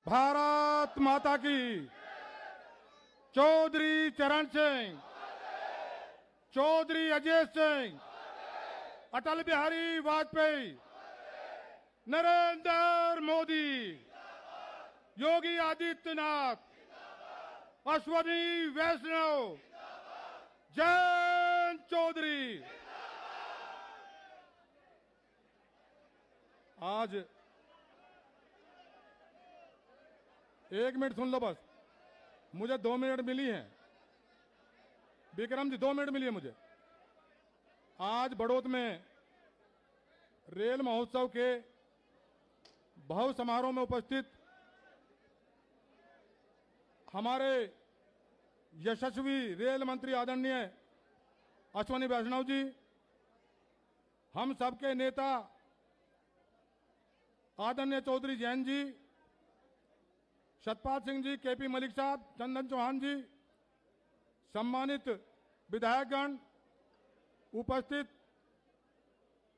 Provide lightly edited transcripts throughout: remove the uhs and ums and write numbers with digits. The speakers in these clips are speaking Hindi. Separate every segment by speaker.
Speaker 1: भारत माता की। चौधरी चरण सिंह, चौधरी अजय सिंह, अटल बिहारी वाजपेयी, नरेंद्र मोदी, योगी आदित्यनाथ, अश्वनी वैष्णव, जयंत चौधरी। आज 1 मिनट सुन लो बस, मुझे 2 मिनट मिली हैं। विक्रम जी 2 मिनट मिली है मुझे। आज बड़ौत में रेल महोत्सव के भव्य समारोह में उपस्थित हमारे यशस्वी रेल मंत्री आदरणीय अश्वनी वैष्णव जी, हम सबके नेता आदरणीय चौधरी जैन जी, सतपाल सिंह जी, केपी मलिक साहब, चंदन चौहान जी, सम्मानित विधायकगण, उपस्थित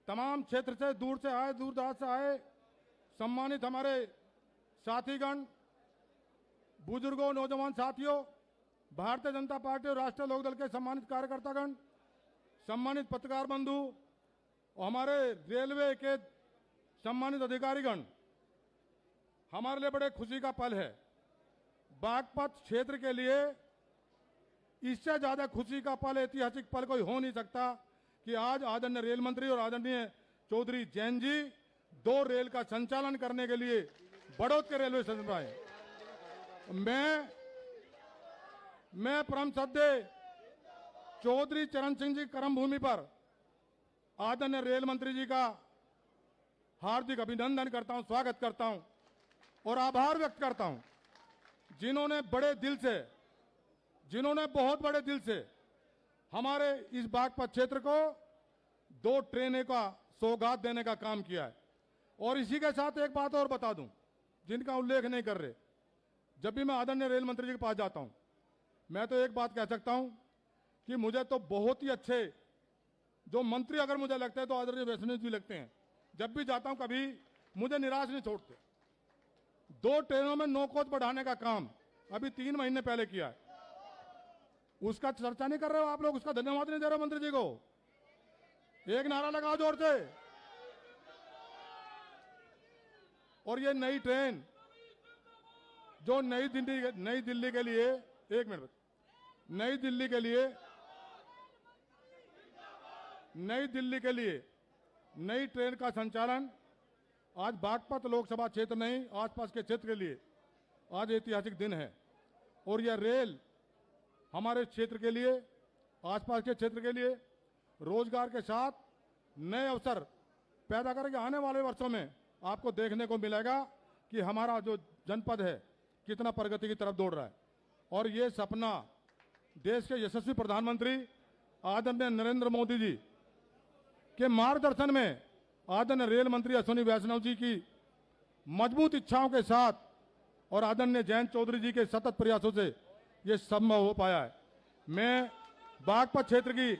Speaker 1: तमाम क्षेत्र से, दूर से आए, दूर दराज से आए सम्मानित हमारे साथीगण, बुजुर्गों, नौजवान साथियों, भारतीय जनता पार्टी और राष्ट्रीय लोकदल के सम्मानित कार्यकर्तागण, सम्मानित पत्रकार बंधु और हमारे रेलवे के सम्मानित अधिकारीगण, हमारे लिए बड़े खुशी का पल है। बागपत क्षेत्र के लिए इससे ज्यादा खुशी का पल, ऐतिहासिक पल कोई हो नहीं सकता कि आज आदरणीय रेल मंत्री और आदरणीय चौधरी जैन जी 2 रेल का संचालन करने के लिए बड़ौत के रेलवे स्टेशन पर आए। मैं परम श्रद्धेय चौधरी चरण सिंह जी कर्म भूमि पर आदरणीय रेल मंत्री जी का हार्दिक अभिनंदन करता हूं, स्वागत करता हूं और आभार व्यक्त करता हूं, जिन्होंने बहुत बड़े दिल से हमारे इस बागपत क्षेत्र को 2 ट्रेनें का सौगात देने का काम किया है। और इसी के साथ एक बात और बता दूं, जिनका उल्लेख नहीं कर रहे, जब भी मैं आदरणीय रेल मंत्री जी के पास जाता हूं, मैं तो एक बात कह सकता हूं कि मुझे तो बहुत ही अच्छे जो मंत्री अगर मुझे लगते हैं तो आदरणीय वैष्णव जी लगते हैं। जब भी जाता हूं कभी मुझे निराश नहीं छोड़ते। 2 ट्रेनों में नौकोच बढ़ाने का काम अभी 3 महीने पहले किया है। उसका चर्चा नहीं कर रहे हो आप लोग, उसका धन्यवाद नहीं दे रहे हो मंत्री जी को। एक नारा लगाओ जोर से। और ये नई ट्रेन जो नई दिल्ली के लिए, एक मिनट, नई दिल्ली के लिए नई ट्रेन का संचालन आज बागपत लोकसभा क्षेत्र नहीं, आसपास के क्षेत्र के लिए आज ऐतिहासिक दिन है। और यह रेल हमारे क्षेत्र के लिए, आसपास के क्षेत्र के लिए रोजगार के साथ नए अवसर पैदा करके आने वाले वर्षों में आपको देखने को मिलेगा कि हमारा जो जनपद है कितना प्रगति की तरफ दौड़ रहा है। और ये सपना देश के यशस्वी प्रधानमंत्री आदरणीय नरेंद्र मोदी जी के मार्गदर्शन में आदरणीय रेल मंत्री अश्वनी वैष्णव जी की मजबूत इच्छाओं के साथ और आदरणीय जयंत चौधरी जी के सतत प्रयासों से ये संभव हो पाया है। मैं बागपत क्षेत्र की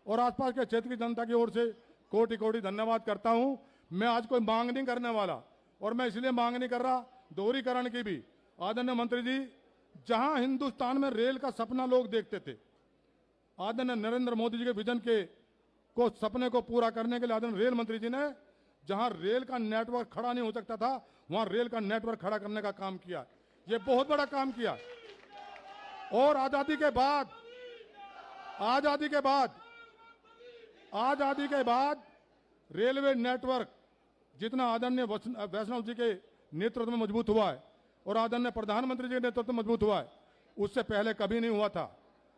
Speaker 1: और आसपास के क्षेत्र की जनता की ओर से कोटि कोटि धन्यवाद करता हूं। मैं आज कोई मांग नहीं करने वाला, और मैं इसलिए मांग नहीं कर रहा दोहरीकरण की भी। आदरणीय मंत्री जी, जहां हिंदुस्तान में रेल का सपना लोग देखते थे, आदरणीय नरेंद्र मोदी जी के विजन को सपने को पूरा करने के लिए आदरणीय रेल मंत्री जी ने जहां रेल का नेटवर्क खड़ा नहीं हो सकता था, वहां रेल का नेटवर्क खड़ा करने का काम किया। ये बहुत बड़ा काम किया। और आजादी के बाद रेलवे नेटवर्क जितना आदरणीय वैष्णव जी के नेतृत्व में मजबूत हुआ है और आदरणीय प्रधानमंत्री जी के नेतृत्व में मजबूत हुआ है, उससे पहले कभी नहीं हुआ था।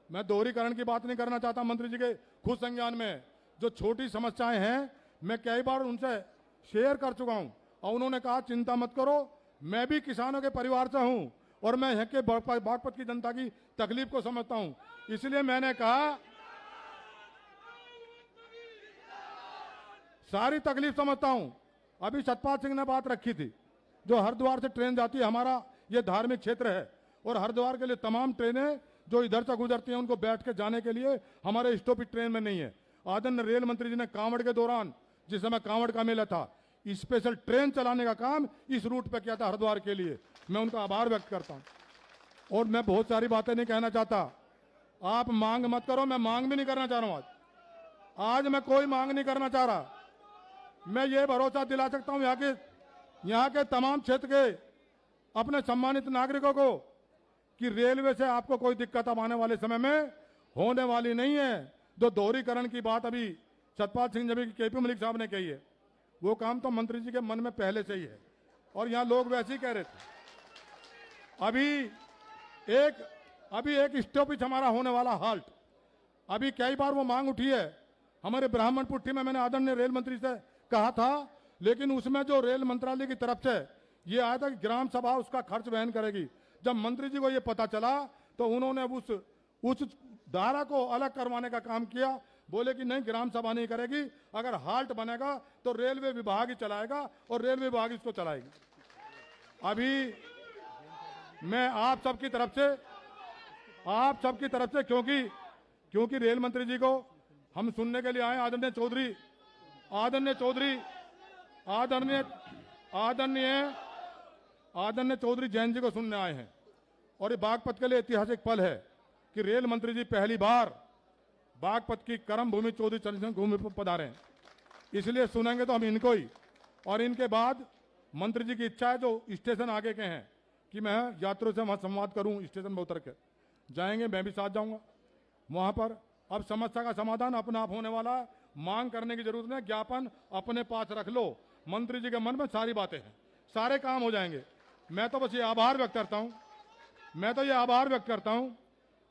Speaker 1: मैं दोहरीकरण की बात नहीं करना चाहता। मंत्री जी के खुद संज्ञान में जो छोटी समस्याएं हैं, मैं कई बार उनसे शेयर कर चुका हूं और उन्होंने कहा चिंता मत करो, मैं भी किसानों के परिवार से हूं और मैं यहाँ के बागपत की जनता की तकलीफ को समझता हूं। इसलिए मैंने कहा सारी तकलीफ समझता हूं। अभी सतपाल सिंह ने बात रखी थी, जो हरिद्वार से ट्रेन जाती है, हमारा ये धार्मिक क्षेत्र है और हरिद्वार के लिए तमाम ट्रेनें जो इधर से गुजरती हैं उनको बैठ के जाने के लिए हमारे स्टॉपेज ट्रेन में नहीं है। आदरणीय रेल मंत्री जी ने कांवड़ के दौरान, जिस समय कांवड़ का मेला था, स्पेशल ट्रेन चलाने का काम इस रूट पे किया था हरिद्वार के लिए। मैं उनका आभार व्यक्त करता हूं। और मैं बहुत सारी बातें नहीं कहना चाहता, आप मांग मत करो, मैं मांग भी नहीं करना चाह रहा हूं। आज मैं कोई मांग नहीं करना चाह रहा। मैं ये भरोसा दिला सकता हूं यहाँ के तमाम क्षेत्र के अपने सम्मानित नागरिकों को कि रेलवे से आपको कोई दिक्कत अब आने वाले समय में होने वाली नहीं है। जो दोहरीकरण की बात अभी सतपाल सिंह जभी केपी मलिक साहब ने कही है, वो काम तो मंत्री जी के मन में पहले से ही है और यहाँ लोग वैसे ही कह रहे थे। अभी एक स्टॉपेज हमारा होने वाला हाल्ट, अभी कई बार वो मांग उठी है हमारे ब्राह्मणपुट्टी में, मैंने आदरणीय रेल मंत्री से कहा था, लेकिन उसमें जो रेल मंत्रालय की तरफ से ये आया था कि ग्राम सभा उसका खर्च वहन करेगी। जब मंत्री जी को ये पता चला तो उन्होंने उस धारा को अलग करवाने का काम किया। बोले कि नहीं, ग्राम सभा नहीं करेगी, अगर हाल्ट बनेगा तो रेलवे विभाग ही चलाएगा और रेलवे विभाग इसको चलाएगी। अभी मैं आप सबकी तरफ से क्योंकि रेल मंत्री जी को हम सुनने के लिए आए, आदरणीय चौधरी जैन जी को सुनने आए हैं। और ये बागपत के लिए ऐतिहासिक पल है कि रेल मंत्री जी पहली बार बागपत की कर्म भूमि चौधरी चरण सिंह भूमि पर पधारे हैं, इसलिए सुनेंगे तो हम इनको ही। और इनके बाद मंत्री जी की इच्छा है जो स्टेशन आगे के हैं कि मैं यात्रियों से वहां संवाद करूं, स्टेशन में उतर के जाएंगे, मैं भी साथ जाऊंगा वहां पर। अब समस्या का समाधान अपना आप होने वाला, मांग करने की जरूरत नहीं, ज्ञापन अपने पास रख लो। मंत्री जी के मन में सारी बातें हैं, सारे काम हो जाएंगे। मैं तो बस ये आभार व्यक्त करता हूं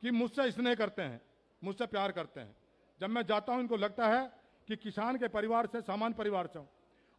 Speaker 1: कि मुझसे स्नेह करते हैं, मुझसे प्यार करते हैं। जब मैं जाता हूं इनको लगता है कि किसान के परिवार से, सामान्य परिवार से हूं।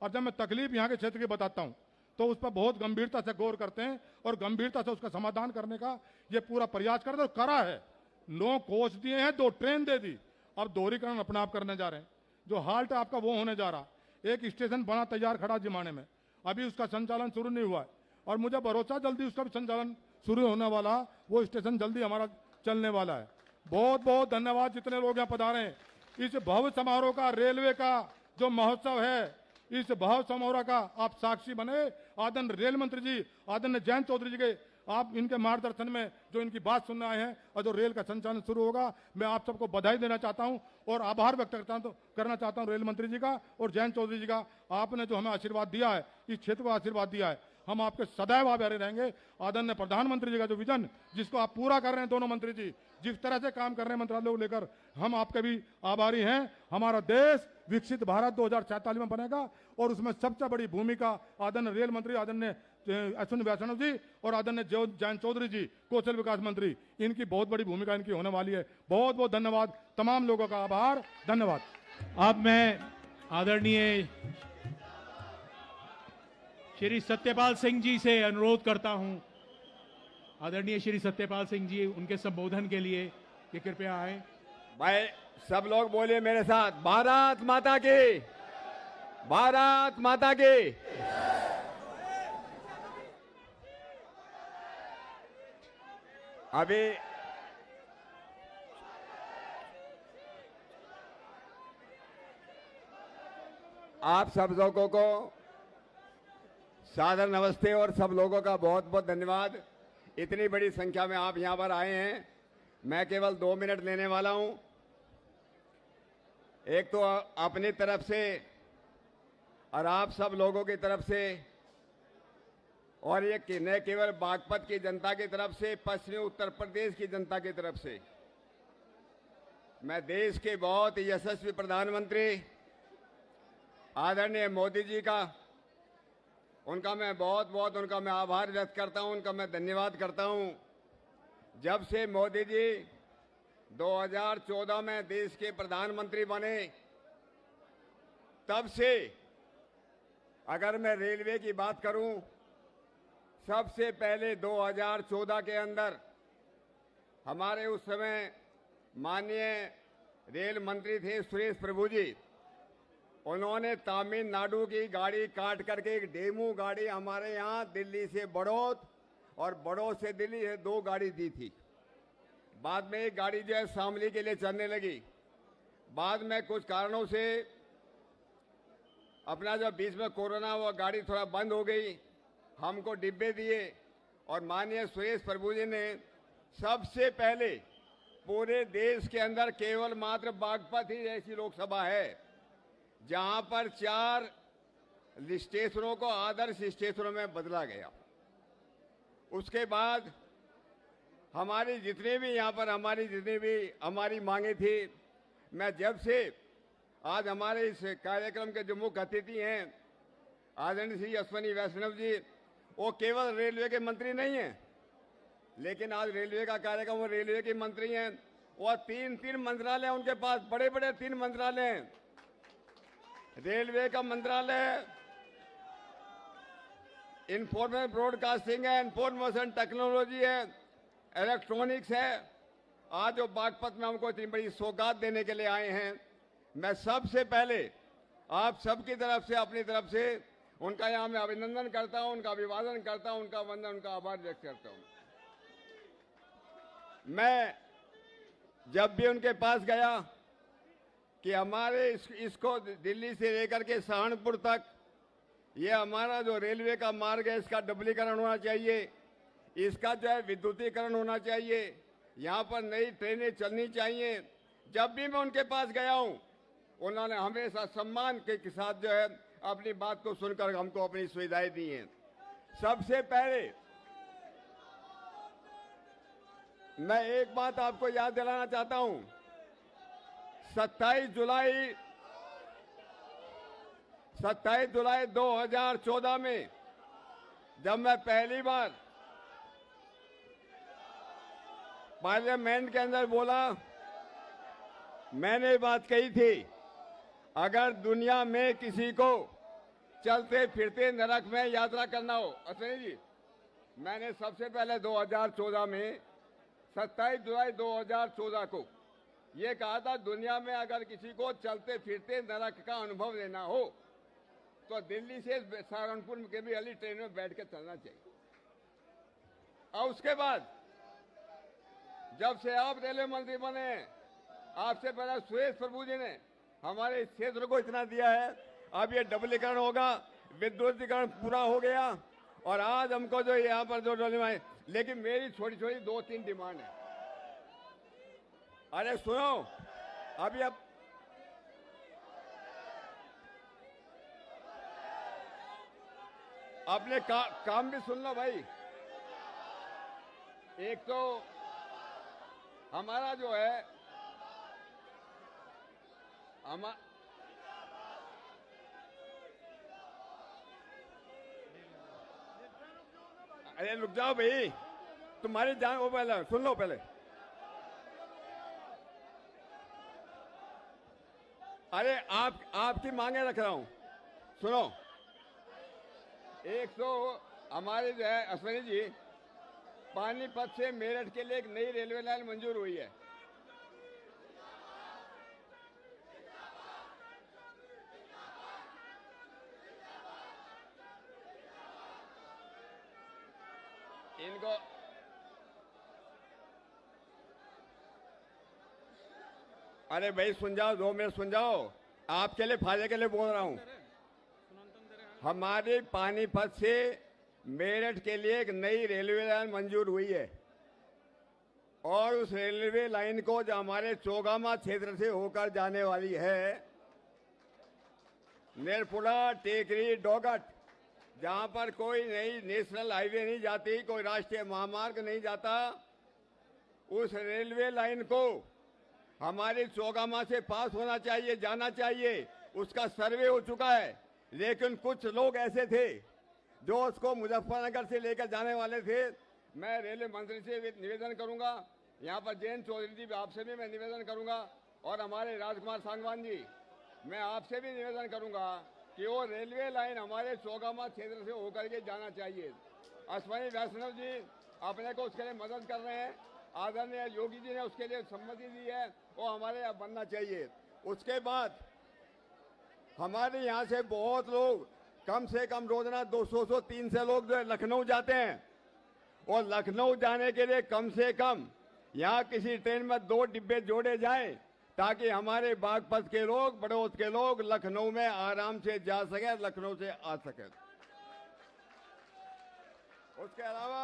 Speaker 1: और जब मैं तकलीफ यहाँ के क्षेत्र की बताता हूं तो उस पर बहुत गंभीरता से गौर करते हैं और गंभीरता से उसका समाधान करने का ये पूरा प्रयास करते हैं। करा है, 9 कोच दिए हैं, 2 ट्रेन दे दी, अब दोहरीकरण अपना आप करने जा रहे हैं। जो हाल्ट आपका वो होने जा रहा, एक स्टेशन बना तैयार खड़ा जिमाने में, अभी उसका संचालन शुरू नहीं हुआ है और मुझे भरोसा जल्दी उसका भी संचालन शुरू होने वाला, वो स्टेशन जल्दी हमारा चलने वाला है। बहुत बहुत धन्यवाद जितने लोग यहाँ पधारे हैं। इस भव्य समारोह का, रेलवे का जो महोत्सव है, इस भव्य समारोह का आप साक्षी बने। आदरणीय रेल मंत्री जी, आदरणीय जयंत चौधरी जी के आप इनके मार्गदर्शन में जो इनकी बात सुनने आए हैं और जो रेल का संचालन शुरू होगा, मैं आप सबको बधाई देना चाहता हूं और आभार व्यक्त करना चाहता हूं रेल मंत्री जी का और जयंत चौधरी जी का। आपने जो हमें आशीर्वाद दिया है, इस क्षेत्र को आशीर्वाद दिया है, हम आपके सदैव आभारी रहेंगे। आदरणीय प्रधानमंत्री जी का जो विजन जिसको आप पूरा कर रहे हैं, दोनों मंत्री जी जिस तरह से काम कर रहे हैं मंत्रालय को लेकर, हम आपके भी आभारी हैं। हमारा देश विकसित भारत 2047 में बनेगा और उसमें सबसे बड़ी भूमिका आदरणीय रेल मंत्री आदरणीय अश्विनी वैष्णव जी और आदरणीय जयंत चौधरी जी, कौशल विकास मंत्री, इनकी बहुत बड़ी भूमिका इनकी होने वाली है। बहुत बहुत धन्यवाद, तमाम लोगों का आभार, धन्यवाद।
Speaker 2: अब मैं आदरणीय श्री सत्यपाल सिंह जी से अनुरोध करता हूं, आदरणीय श्री सत्यपाल सिंह जी उनके संबोधन के लिए कि कृपया आए।
Speaker 3: भाई सब लोग बोलिए मेरे साथ, भारत माता की, भारत माता की। अभी आप सब लोगों को सादर नमस्ते और सब लोगों का बहुत बहुत धन्यवाद। इतनी बड़ी संख्या में आप यहां पर आए हैं। मैं केवल 2 मिनट लेने वाला हूं। एक तो अपनी तरफ से और आप सब लोगों की तरफ से और ये न केवल बागपत की जनता की तरफ से, पश्चिमी उत्तर प्रदेश की जनता की तरफ से, मैं देश के बहुत यशस्वी प्रधानमंत्री आदरणीय मोदी जी का उनका मैं आभार व्यक्त करता हूं, उनका मैं धन्यवाद करता हूं। जब से मोदी जी 2014 में देश के प्रधानमंत्री बने, तब से अगर मैं रेलवे की बात करूं, सबसे पहले 2014 के अंदर हमारे उस समय माननीय रेल मंत्री थे सुरेश प्रभु जी, उन्होंने तमिलनाडु की गाड़ी काट करके एक डेमू गाड़ी हमारे यहाँ दिल्ली से बड़ौद और बड़ौद से दिल्ली है 2 गाड़ी दी थी। बाद में एक गाड़ी जो है शामली के लिए चलने लगी। बाद में कुछ कारणों से अपना जो बीच में कोरोना हुआ गाड़ी थोड़ा बंद हो गई, हमको डिब्बे दिए और माननीय सुरेश प्रभु जी ने सबसे पहले पूरे देश के अंदर केवल मात्र बागपत ही ऐसी लोकसभा है जहां पर 4 स्टेशनों को आदर्श स्टेशनों में बदला गया। उसके बाद हमारी जितनी भी हमारी मांगे थी, मैं जब से आज हमारे इस कार्यक्रम के जो मुख्य अतिथि हैं आदरणीय श्री अश्विनी वैष्णव जी, वो केवल रेलवे के मंत्री नहीं हैं, लेकिन आज रेलवे का कार्यक्रम वो रेलवे के मंत्री हैं। और 3 मंत्रालय उनके पास, बड़े बड़े 3 मंत्रालय हैं। रेलवे का मंत्रालय इंफॉर्मेशन ब्रॉडकास्टिंग है, इंफॉर्मेशन टेक्नोलॉजी है, इलेक्ट्रॉनिक्स है। आज जो बागपत में हमको इतनी बड़ी सौगात देने के लिए आए हैं, मैं सबसे पहले आप सबकी तरफ से, अपनी तरफ से उनका यहाँ मैं अभिनंदन करता हूँ, उनका अभिवादन करता हूँ, उनका वंदन, उनका आभार व्यक्त करता हूँ। मैं जब भी उनके पास गया कि हमारे इसको दिल्ली से लेकर के सहारनपुर तक ये हमारा जो रेलवे का मार्ग है इसका डबलीकरण होना चाहिए, इसका जो है विद्युतीकरण होना चाहिए, यहाँ पर नई ट्रेनें चलनी चाहिए। जब भी मैं उनके पास गया हूँ, उन्होंने हमेशा सम्मान के साथ जो है अपनी बात को सुनकर हमको अपनी सुविधाएं दी हैं। सबसे पहले मैं एक बात आपको याद दिलाना चाहता हूं, 27 जुलाई 2014 में जब मैं पहली बार पार्लियामेंट के अंदर बोला, मैंने बात कही थी, अगर दुनिया में किसी को चलते फिरते नरक में यात्रा करना हो, अश्विनी जी, मैंने सबसे पहले 2014 में 27 जुलाई 2014 को ये कहा था, दुनिया में अगर किसी को चलते फिरते नरक का अनुभव लेना हो तो दिल्ली से सहारनपुर के भी वाली ट्रेन में बैठ के चलना चाहिए। और उसके बाद जब से आप रेलवे मंत्री बने, आपसे पहले सुरेश प्रभु जी ने हमारे इस क्षेत्र को इतना दिया है। अब ये डबलीकरण होगा, विद्युतीकरण पूरा हो गया और आज हमको जो यहाँ पर जो डोली, लेकिन मेरी छोटी छोटी 2-3 डिमांड है। अरे सुनो, अभी अब अपने काम भी सुन लो भाई। एक तो हमारा जो है अरे रुक जाओ भाई, तुम्हारी जान वो पहले सुन लो पहले। अरे आपकी मांगे रख रहा हूं, सुनो। एक तो हमारे जो है अश्विनी जी, पानीपत से मेरठ के लिए एक नई रेलवे लाइन मंजूर हुई है। इनको अरे भाई सुन जाओ, 2 मिनट सुन जाओ, आपके लिए फायदे के लिए बोल रहा हूं। हमारे पानीपत से मेरठ के लिए एक नई रेलवे लाइन मंजूर हुई है और उस रेलवे लाइन को जो हमारे चौगामा क्षेत्र से होकर जाने वाली है, नेरपुरा, टेकरी, डोगट, जहां पर कोई नई नेशनल हाईवे नहीं जाती, कोई राष्ट्रीय महामार्ग नहीं जाता, उस रेलवे लाइन को हमारे चौगामा से पास होना चाहिए, जाना चाहिए। उसका सर्वे हो चुका है, लेकिन कुछ लोग ऐसे थे जो उसको मुजफ्फरनगर से लेकर जाने वाले थे। मैं रेलवे मंत्री से निवेदन करूंगा, यहाँ पर जयंत चौधरी जी आपसे भी मैं निवेदन करूंगा और हमारे राजकुमार सांगवान जी, मैं आपसे भी निवेदन करूंगा कि वो रेलवे लाइन हमारे चौगामा क्षेत्र से होकर के जाना चाहिए। अश्विनी वैष्णव जी अपने को उसके लिए मदद कर रहे हैं, आदरणीय योगी जी ने उसके लिए सम्मति दी है, वो हमारे यहाँ बनना चाहिए। उसके बाद हमारे यहाँ से बहुत लोग, कम से कम रोजाना 200-300 लोग जो है लखनऊ जाते हैं, और लखनऊ जाने के लिए कम से कम यहाँ किसी ट्रेन में 2 डिब्बे जोड़े जाएं ताकि हमारे बागपत के लोग, बड़ौद के लोग लखनऊ में आराम से जा सके, लखनऊ से आ सके। उसके अलावा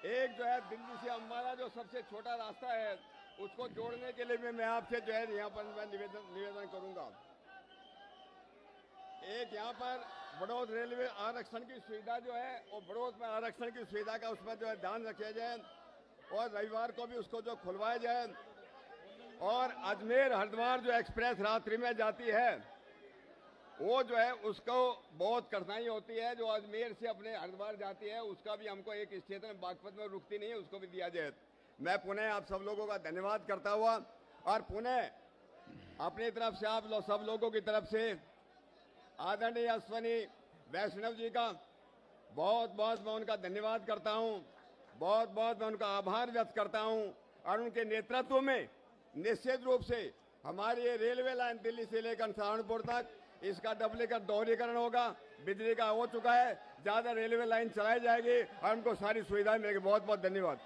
Speaker 3: एक जो है दिल्ली से अम्बाला जो सबसे छोटा रास्ता है, उसको जोड़ने के लिए भी मैं आपसे जो है यहाँ पर मैं निवेदन करूंगा। एक यहाँ पर बड़ौद रेलवे आरक्षण की सुविधा जो है, वो बड़ौद में आरक्षण की सुविधा का उसमें जो है ध्यान रखा जाए और रविवार को भी उसको जो खुलवाया जाए। और अजमेर हरिद्वार जो एक्सप्रेस रात्रि में जाती है, वो जो है उसको बहुत कठिनाई होती है। जो अजमेर से अपने हरिद्वार जाती है, उसका भी हमको एक स्टेशन बागपत में रुकती नहीं है, उसको भी दिया जाए। मैं पुनः आप सब लोगों का धन्यवाद करता हुआ और पुनः अपनी तरफ से आप सब लोगों की तरफ से आदरणीय अश्वनी वैष्णव जी का बहुत बहुत मैं उनका धन्यवाद करता हूं, बहुत बहुत मैं उनका आभार व्यक्त करता हूं। और उनके नेतृत्व में निश्चित रूप से हमारी ये रेलवे लाइन दिल्ली से लेकर सहारनपुर तक इसका डुप्लीकेट दोहरीकरण होगा। बिजली का हो चुका है, ज्यादा रेलवे लाइन चलाई जाएगी और उनको सारी सुविधाएं मिलेगी। बहुत बहुत धन्यवाद।